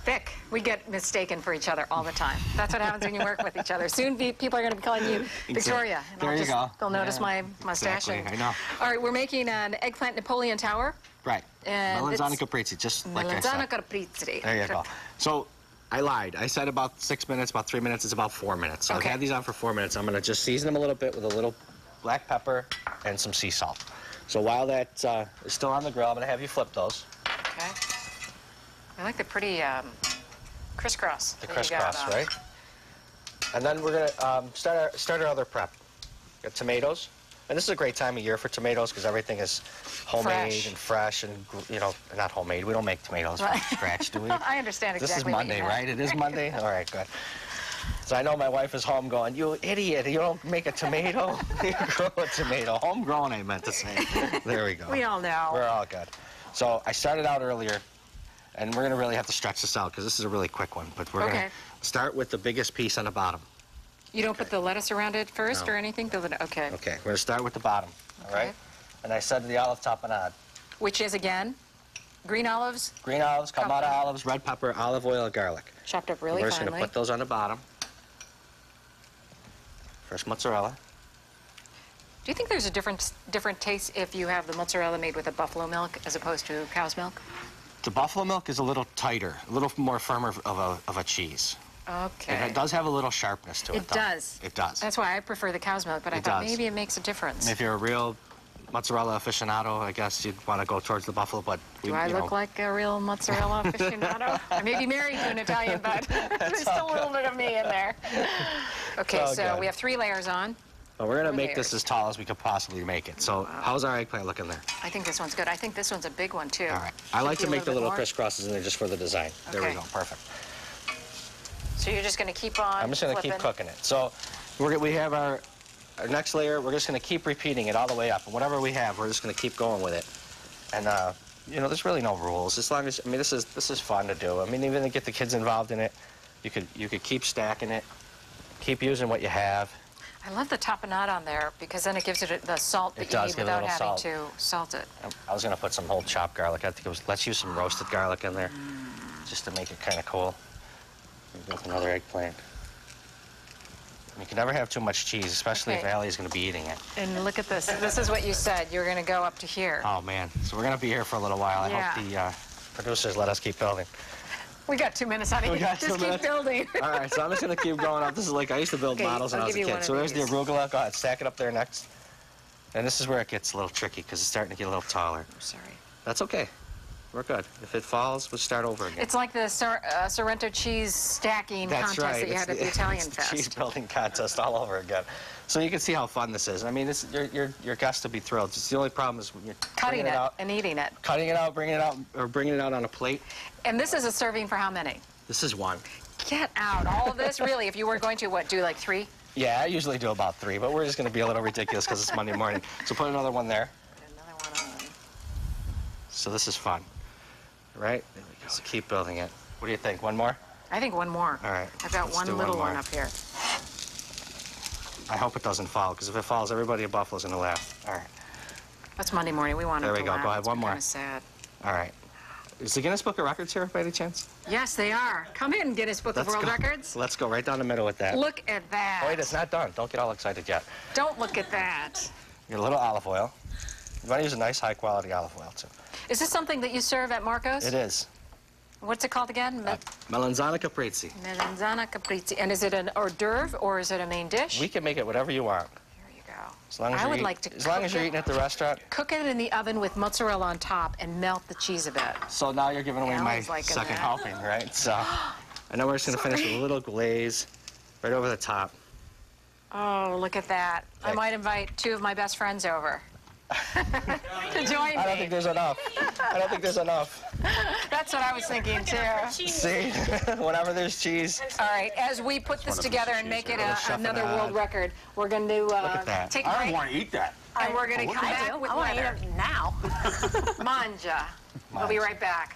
thick. We get mistaken for each other all the time. That's what happens when you work with each other. Soon people are going to be calling you Victoria. And there you go. They'll notice my mustache. Exactly, I know. All right, we're making an eggplant Napoleon Tower. Right. And Melanzana caprese, just like I said. Melanzana caprese. There you go. So I lied. I said about 6 minutes, about 3 minutes. It's about 4 minutes. So Okay. I've had these on for 4 minutes. I'm going to just season them a little bit with a little black pepper and some sea salt. So while that is still on the grill, I'm going to have you flip those. Okay. I like the pretty crisscross. The crisscross, right? And then we're going to start our other prep. Got tomatoes. And this is a great time of year for tomatoes because everything is homemade and fresh and, you know, not homemade. We don't make tomatoes from scratch, do we? I understand exactly. This is Monday, right? It is Monday? All right, good. So I know my wife is home going, you idiot, you don't make a tomato? You grow a tomato. Homegrown, I meant to say. There we go. We all know. We're all good. So I started out earlier, and we're going to really have to stretch this out because this is a really quick one. But we're going to start with the biggest piece on the bottom. You don't put the lettuce around it first No. or anything? Okay. Okay, we're going to start with the bottom, all right? And I said the olive tapenade. Which is, again, green olives? Green olives, Kalamata olives, red pepper, olive oil, and garlic. Chopped up really We're just finely. going to put those on the bottom. Fresh mozzarella. Do you think there's a different taste if you have the mozzarella made with a buffalo milk as opposed to cow's milk? The buffalo milk is a little tighter, a little more firmer of a cheese. Okay. It does have a little sharpness to it, though. It does. It does. That's why I prefer the cow's milk, but I thought maybe it makes a difference. If you're a real mozzarella aficionado, I guess you'd want to go towards the buffalo, but... Do I look like a real mozzarella aficionado? I may be married to an Italian, but there's still a little bit of me in there. Okay, so we have 3 layers on. Well, we're going to make this as tall as we could possibly make it. So how's our eggplant looking there? I think this one's good. I think this one's a big one, too. All right. I like to make the little crisscrosses in there just for the design. There we Okay. go. Perfect. So you're just going to keep on I'm just going to keep cooking it. So we have our next layer. We're just going to keep repeating it all the way up. And whatever we have, we're just going to keep going with it. And, you know, there's really no rules. As long as, I mean, this is fun to do. I mean, even to get the kids involved in it, you could keep stacking it, keep using what you have. I love the tapenade on there because then it gives it the salt that you need without having to salt it. I was going to put some whole chopped garlic. I think let's use some roasted garlic in there just to make it kind of cool. With another eggplant. You can never have too much cheese, especially if Allie's going to be eating it. And look at this. This is what you said. You're going to go up to here. Oh, man. So we're going to be here for a little while. I hope the producers let us keep building. We got 2 minutes, honey. Just keep building. All right, so I'm just going to keep going up. This is like I used to build models when I was a kid. So there's the arugula. Go ahead, stack it up there next. And this is where it gets a little tricky because it's starting to get a little taller. I'm sorry. That's okay. We're good. If it falls, we'll start over again. It's like the Sorrento cheese stacking contest that you had at the Italian Fest. Cheese building contest all over again. So you can see how fun this is. I mean, your guests will be thrilled. Just the only problem is when you're cutting it out and eating it. Cutting it out, bringing it out, or bringing it out on a plate. And this is a serving for how many? This is 1. Get out. All of this, really? If you were going to, what, do like 3? Yeah, I usually do about 3, but we're just going to be a little ridiculous because it's Monday morning. So put another one there. Put another one on. So this is fun. Right? There we go. So keep building it. What do you think? One more? I think one more. All right. I've got one little one up here. I hope it doesn't fall, because if it falls, everybody at Buffalo's going to laugh. All right. That's Monday morning. We want to laugh. There we go. Go ahead. One more. Kind of sad. All right. Is the Guinness Book of Records here by any chance? Yes, they are. Come in, Guinness Book of World Records. Let's go right down the middle with that. Look at that. Oh, wait, it's not done. Don't get all excited yet. Don't look at that. Get a little olive oil. You want to use a nice, high-quality olive oil, too. Is this something that you serve at Marco's? It is. What's it called again? Melanzana caprese. Melanzana caprese. And is it an hors d'oeuvre or is it a main dish? We can make it whatever you want. Here you go. As long as you're eating at the restaurant. Cook it in the oven with mozzarella on top and melt the cheese a bit. So now you're giving away my second helping, right? So I know we're just going to finish with a little glaze right over the top. Oh, look at that. I might invite 2 of my best friends over to join me. I don't think there's enough. I don't think there's enough. That's what I was thinking, too. See? Whenever there's cheese. All right, as we put this together and make it another world record, we're going to take a break. I don't want to eat that. And we're going to come back with I want to eat it now. Manja. We'll be right back.